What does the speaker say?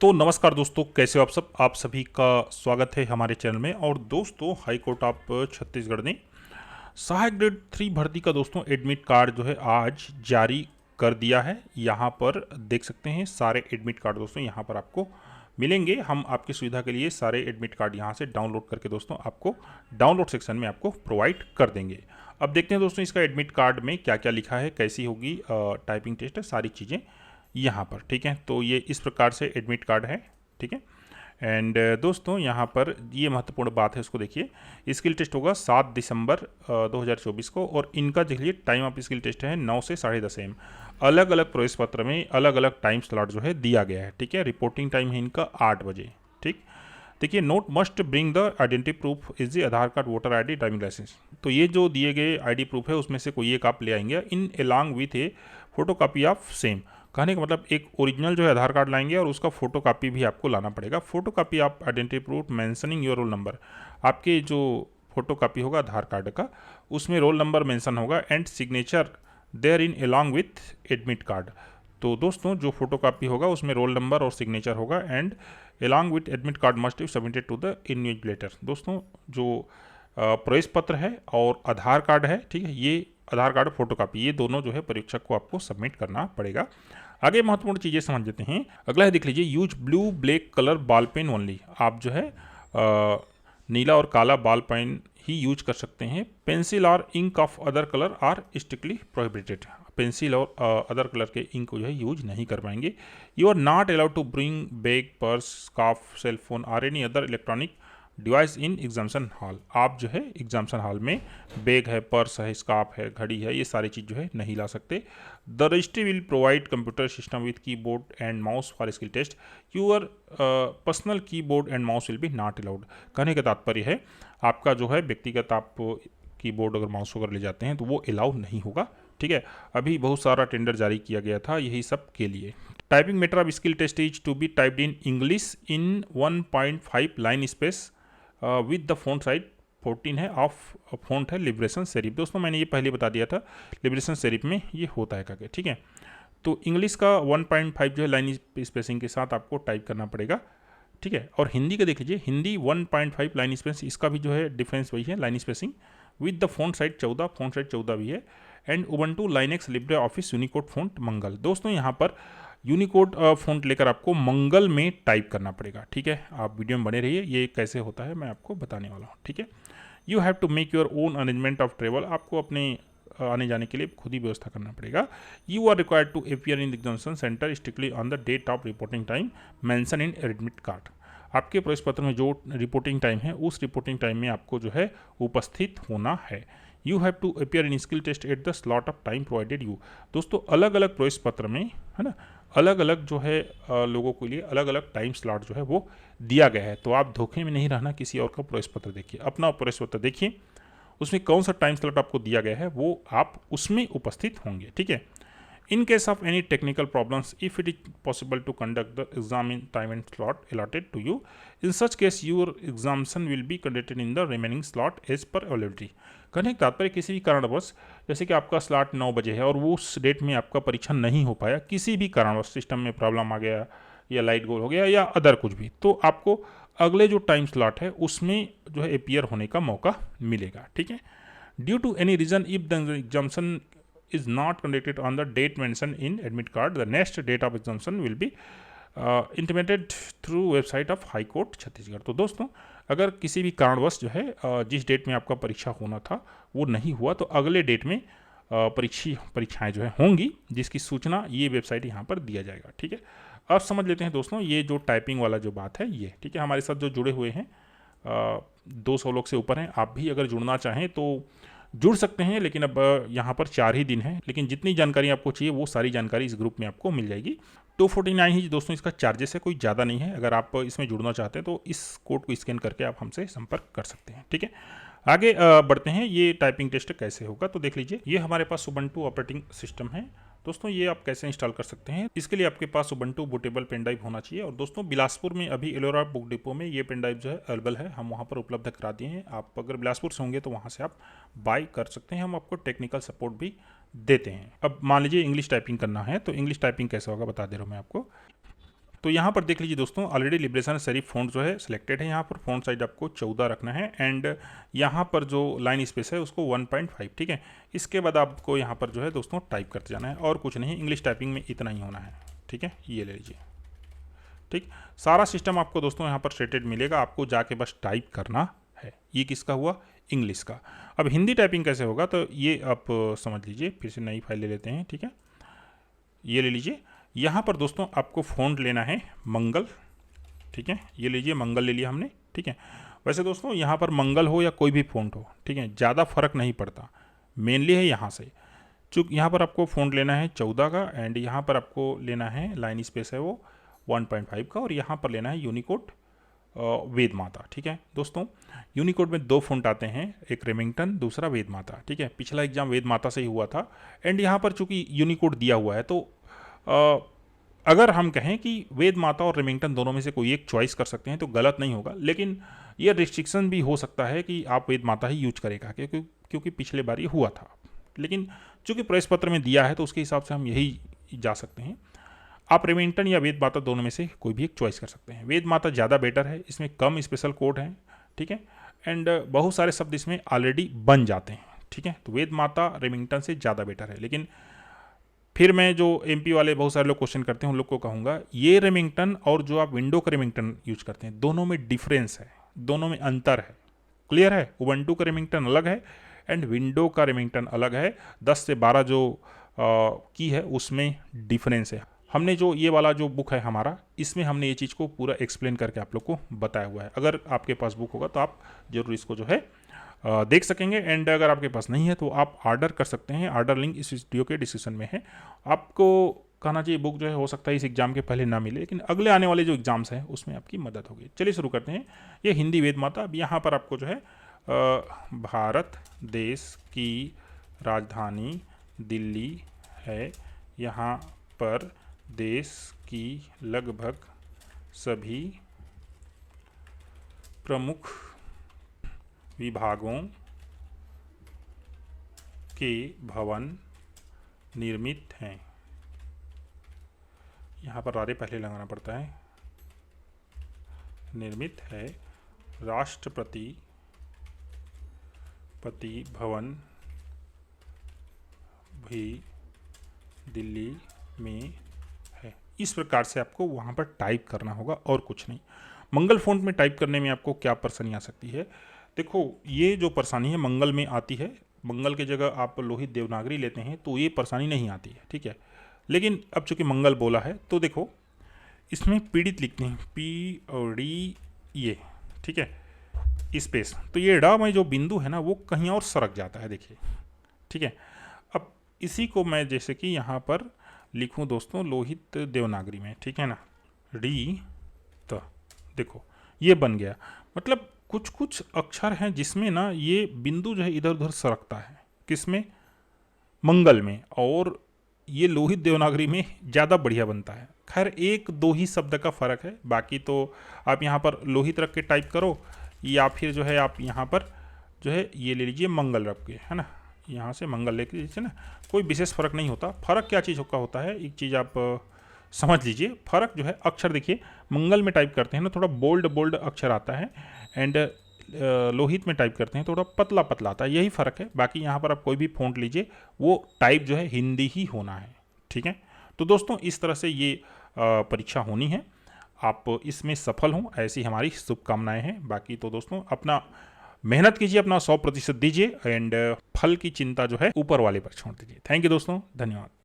तो नमस्कार दोस्तों, कैसे हो आप सब। आप सभी का स्वागत है हमारे चैनल में। और दोस्तों, हाई कोर्ट ऑफ छत्तीसगढ़ ने सहायक ग्रेड 3 भर्ती का दोस्तों एडमिट कार्ड जो है आज जारी कर दिया है। यहाँ पर देख सकते हैं सारे एडमिट कार्ड दोस्तों यहाँ पर आपको मिलेंगे। हम आपकी सुविधा के लिए सारे एडमिट कार्ड यहाँ से डाउनलोड करके दोस्तों आपको डाउनलोड सेक्शन में आपको प्रोवाइड कर देंगे। अब देखते हैं दोस्तों इसका एडमिट कार्ड में क्या क्या लिखा है, कैसी होगी टाइपिंग टेस्ट है, सारी चीज़ें यहाँ पर। ठीक है, तो ये इस प्रकार से एडमिट कार्ड है। ठीक है, एंड दोस्तों यहाँ पर ये महत्वपूर्ण बात है, उसको देखिए। स्किल टेस्ट होगा 7 दिसंबर 2024 को, और इनका देखिए टाइम ऑफ स्किल टेस्ट है 9 से 10:30 AM। अलग अलग प्रवेश पत्र में अलग अलग टाइम स्लॉट जो है दिया गया है। ठीक है, रिपोर्टिंग टाइम है इनका 8 बजे। ठीक, देखिए, note must bring the identity proof is the Aadhaar card, voter ID, driving licence. तो ये जो दिए गए आईडी प्रूफ है उसमें से कोई एक आप ले आएंगे in along with a photo copy of same. कहने का मतलब एक ओरिजिनल जो है आधार कार्ड लाएंगे और उसका फोटो कॉपी भी आपको लाना पड़ेगा। Photo copy of identity proof mentioning your roll number. आपके जो फोटो कॉपी होगा आधार कार्ड का उसमें रोल नंबर मेंशन होगा, and signature there in along with admit card. तो दोस्तों जो फोटो कॉपी होगा उसमें रोल नंबर और सिग्नेचर होगा, and along with admit card must be submitted to the invigilator. दोस्तों जो प्रवेश पत्र है और आधार कार्ड है, ठीक है, ये आधार कार्ड फोटो कॉपी, ये दोनों जो है परीक्षक को आपको सबमिट करना पड़ेगा। आगे महत्वपूर्ण चीज़ें समझ लेते हैं। अगला है, देख लीजिए, use blue black colour ball pen only. आप जो है नीला और काला बॉल पेन ही यूज कर सकते हैं। पेंसिल और ink of other colour are strictly prohibited. Pencil और अदर कलर के इंक को जो है यूज नहीं कर पाएंगे। You are not allowed to bring bag, purse, scarf, cell phone और any other electronic device in examination hall. आप जो है एग्जामिनेशन हॉल में बैग है, पर्स है, स्कार्फ है, घड़ी है, ये सारी चीज़ जो है नहीं ला सकते। The registry will provide computer system with keyboard and mouse for skill test. Your personal keyboard and mouse will be not allowed. कहने का तात्पर्य है आपका जो है व्यक्तिगत आप कीबोर्ड अगर माउस वगैरह ले जाते हैं तो वो अलाउ नहीं होगा। ठीक है, अभी बहुत सारा टेंडर जारी किया गया था यही सब के लिए। Typing matter of skill test is to be typed in English in 1.5 line space with the font size 14 है। ऑफ फॉन्ट है लिबरेशन सेरिफ। दोस्तों मैंने ये पहले बता दिया था, लिबरेशन सेरिफ में ये होता है करके। ठीक है, तो इंग्लिश का 1.5 जो है लाइन स्पेसिंग के साथ आपको टाइप करना पड़ेगा। ठीक है, और हिंदी का देख लीजिए, हिंदी 1.5 लाइन स्पेस, इसका भी जो है डिफरेंस वही है, line spacing with the font size 14, font size 14 भी है। And Ubuntu Linux LibreOffice Unicode font Mangal. दोस्तों यहाँ पर यूनिकोड फॉन्ट लेकर आपको मंगल में टाइप करना पड़ेगा। ठीक है, आप वीडियो में बने रहिए, ये कैसे होता है मैं आपको बताने वाला हूँ। ठीक है, you have to make your own arrangement of travel. आपको अपने आने जाने के लिए खुद ही व्यवस्था करना पड़ेगा। You are required to appear in examination centre strictly on the date of reporting time mention in admit card. आपके प्रवेश पत्र में जो रिपोर्टिंग टाइम है उस रिपोर्टिंग टाइम में आपको जो है उपस्थित होना है। You have to appear in skill test at the slot of time provided you. दोस्तों अलग अलग प्रवेश पत्र में है ना, अलग अलग जो है लोगों के लिए अलग अलग टाइम स्लॉट जो है वो दिया गया है। तो आप धोखे में नहीं रहना, किसी और का प्रवेश पत्र देखिए, अपना प्रवेश पत्र देखिए, उसमें कौन सा टाइम स्लॉट आपको दिया गया है वो आप उसमें उपस्थित होंगे। ठीक है, in case of any technical problems, if it is possible to conduct the exam in time and slot allotted to you, in such case your examination will be conducted in the remaining slot as per availability। कहने का तात्पर्य किसी भी कारणवश, जैसे कि आपका slot 9 बजे है और वो उस डेट में आपका परीक्षा नहीं हो पाया, किसी भी कारणवश सिस्टम में प्रॉब्लम आ गया या लाइट गोल हो गया या अदर कुछ भी, तो आपको अगले जो टाइम स्लॉट है उसमें जो है अपीयर होने का मौका मिलेगा। ठीक है, due to any reason if the examination is not conducted on the date mentioned in admit card, the next date of examination will be intimated through website of High Court Chhattisgarh. तो दोस्तों अगर किसी भी कारणवश जो है जिस डेट में आपका परीक्षा होना था वो नहीं हुआ तो अगले डेट में परीक्षाएं जो है होंगी, जिसकी सूचना ये वेबसाइट यहाँ पर दिया जाएगा। ठीक है, अब समझ लेते हैं दोस्तों ये जो टाइपिंग वाला जो बात है ये। ठीक है, हमारे साथ जो जुड़े हुए हैं 200 लोग से ऊपर हैं, आप भी अगर जुड़ना चाहें तो जुड़ सकते हैं, लेकिन अब यहाँ पर 4 ही दिन है, लेकिन जितनी जानकारी आपको चाहिए वो सारी जानकारी इस ग्रुप में आपको मिल जाएगी। 249 ही दोस्तों इसका चार्जेस है, कोई ज़्यादा नहीं है। अगर आप इसमें जुड़ना चाहते हैं तो इस कोड को स्कैन करके आप हमसे संपर्क कर सकते हैं। ठीक है, आगे बढ़ते हैं, ये टाइपिंग टेस्ट कैसे होगा। तो देख लीजिए, ये हमारे पास उबंटू ऑपरेटिंग सिस्टम है। दोस्तों ये आप कैसे इंस्टॉल कर सकते हैं, इसके लिए आपके पास उबंटू बूटेबल पेन ड्राइव होना चाहिए। और दोस्तों बिलासपुर में अभी एलोरा बुक डिपो में ये पेन ड्राइव जो है अवेलेबल है, हम वहाँ पर उपलब्ध करा दिए हैं। आप अगर बिलासपुर से होंगे तो वहाँ से आप बाय कर सकते हैं, हम आपको टेक्निकल सपोर्ट भी देते हैं। अब मान लीजिए इंग्लिश टाइपिंग करना है, तो इंग्लिश टाइपिंग कैसे होगा बता दे रहा हूँ मैं आपको। तो यहाँ पर देख लीजिए दोस्तों, ऑलरेडी लिबरेशन सेरिफ फ़ॉन्ट जो है सिलेक्टेड है। यहाँ पर फ़ॉन्ट साइज आपको 14 रखना है एंड यहाँ पर जो लाइन स्पेस है उसको 1.5, ठीक है। इसके बाद आपको यहाँ पर जो है दोस्तों टाइप करते जाना है और कुछ नहीं, इंग्लिश टाइपिंग में इतना ही होना है, ठीक है। ये ले लीजिए, ठीक। सारा सिस्टम आपको दोस्तों यहाँ पर सेटेड मिलेगा, आपको जाके बस टाइप करना है। ये किसका हुआ? इंग्लिश का। अब हिंदी टाइपिंग कैसे होगा तो ये आप समझ लीजिए। फिर से नई फाइल ले लेते हैं, ठीक है। ये ले लीजिए। यहाँ पर दोस्तों आपको फ़ॉन्ट लेना है मंगल, ठीक है। ये लीजिए, मंगल ले लिया हमने, ठीक है। वैसे दोस्तों यहाँ पर मंगल हो या कोई भी फ़ॉन्ट हो, ठीक है, ज़्यादा फर्क नहीं पड़ता, मेनली है यहाँ से। चूँकि यहाँ पर आपको फ़ॉन्ट लेना है 14 का एंड यहाँ पर आपको लेना है लाइन स्पेस है वो 1.5 का और यहाँ पर लेना है यूनिकोड वेद माता, ठीक है। दोस्तों यूनिकोड में 2 फ़ॉन्ट आते हैं, एक रेमिंगटन, दूसरा वेद माता, ठीक है। पिछला एग्जाम वेद माता से ही हुआ था एंड यहाँ पर चूँकि यूनिकोड दिया हुआ है तो अगर हम कहें कि वेद माता और रेमिंगटन दोनों में से कोई एक चॉइस कर सकते हैं तो गलत नहीं होगा, लेकिन ये रिस्ट्रिक्शन भी हो सकता है कि आप वेद माता ही यूज करेगा, क्योंकि पिछले बार ये हुआ था। लेकिन चूँकि प्रवेश पत्र में दिया है तो उसके हिसाब से हम यही जा सकते हैं। आप रेमिंगटन या वेद माता दोनों में से कोई भी एक चॉइस कर सकते हैं। वेद माता ज़्यादा बेटर है, इसमें कम स्पेशल कोड हैं, ठीक है, एंड बहुत सारे शब्द इसमें ऑलरेडी बन जाते हैं, ठीक है। तो वेद माता रेमिंगटन से ज़्यादा बेटर है। लेकिन फिर मैं जो एमपी वाले बहुत सारे लोग क्वेश्चन करते हैं उन लोग को कहूँगा, ये रेमिंगटन और जो आप विंडो का रेमिंगटन यूज करते हैं दोनों में डिफरेंस है, दोनों में अंतर है। क्लियर है? उबंटू का रेमिंगटन अलग है एंड विंडो का रेमिंगटन अलग है। 10 से 12 जो की है उसमें डिफरेंस है। हमने जो ये वाला जो बुक है हमारा, इसमें हमने ये चीज़ को पूरा एक्सप्लेन करके आप लोग को बताया हुआ है। अगर आपके पास बुक होगा तो आप जरूर इसको जो है देख सकेंगे एंड अगर आपके पास नहीं है तो आप ऑर्डर कर सकते हैं। ऑर्डर लिंक इस वीडियो के डिस्क्रिप्शन में है। आपको कहना चाहिए बुक जो है हो सकता है इस एग्ज़ाम के पहले ना मिले, लेकिन अगले आने वाले जो एग्ज़ाम्स हैं उसमें आपकी मदद होगी। चलिए शुरू करते हैं। ये हिंदी वेद माता। अब यहाँ पर आपको जो है भारत देश की राजधानी दिल्ली है। यहाँ पर देश की लगभग सभी प्रमुख विभागों के भवन निर्मित हैं। यहाँ पर आरे पहले लगाना पड़ता है। निर्मित है। राष्ट्रपति भवन भी दिल्ली में है। इस प्रकार से आपको वहाँ पर टाइप करना होगा और कुछ नहीं। मंगल फ़ॉन्ट में टाइप करने में आपको क्या परेशानी आ सकती है? देखो, ये जो परेशानी है मंगल में आती है। मंगल की जगह आप लोहित देवनागरी लेते हैं तो ये परेशानी नहीं आती है, ठीक है। लेकिन अब चूँकि मंगल बोला है तो देखो इसमें पीड़ित लिखते हैं, POD, ये, ठीक है, स्पेस। तो ये डा में जो बिंदु है ना वो कहीं और सरक जाता है, देखिए, ठीक है। अब इसी को मैं जैसे कि यहाँ पर लिखूँ दोस्तों लोहित देवनागरी में, ठीक है ना, डी, तो देखो ये बन गया। मतलब कुछ कुछ अक्षर हैं जिसमें ना ये बिंदु जो है इधर उधर सरकता है। किसमें? मंगल में। और ये लोहित देवनागरी में ज़्यादा बढ़िया बनता है। खैर 1-2 ही शब्द का फ़र्क है, बाकी तो आप यहाँ पर लोहित रख के टाइप करो या फिर जो है आप यहाँ पर जो है ये ले लीजिए मंगल रख के, है ना, यहाँ से मंगल लेके लीजिए ना, कोई विशेष फ़र्क नहीं होता। फ़र्क क्या चीज़ का होता है, एक चीज़ आप समझ लीजिए। फ़र्क जो है अक्षर, देखिए मंगल में टाइप करते हैं ना थोड़ा बोल्ड अक्षर आता है एंड लोहित में टाइप करते हैं थोड़ा पतला आता है, यही फ़र्क है। बाकी यहाँ पर आप कोई भी फ़ॉन्ट लीजिए वो टाइप जो है हिंदी ही होना है, ठीक है। तो दोस्तों इस तरह से ये परीक्षा होनी है। आप इसमें सफल हों ऐसी हमारी शुभकामनाएं हैं। बाकी तो दोस्तों अपना मेहनत कीजिए, अपना 100% दीजिए एंड फल की चिंता जो है ऊपर वाले पर छोड़ दीजिए। थैंक यू दोस्तों, धन्यवाद।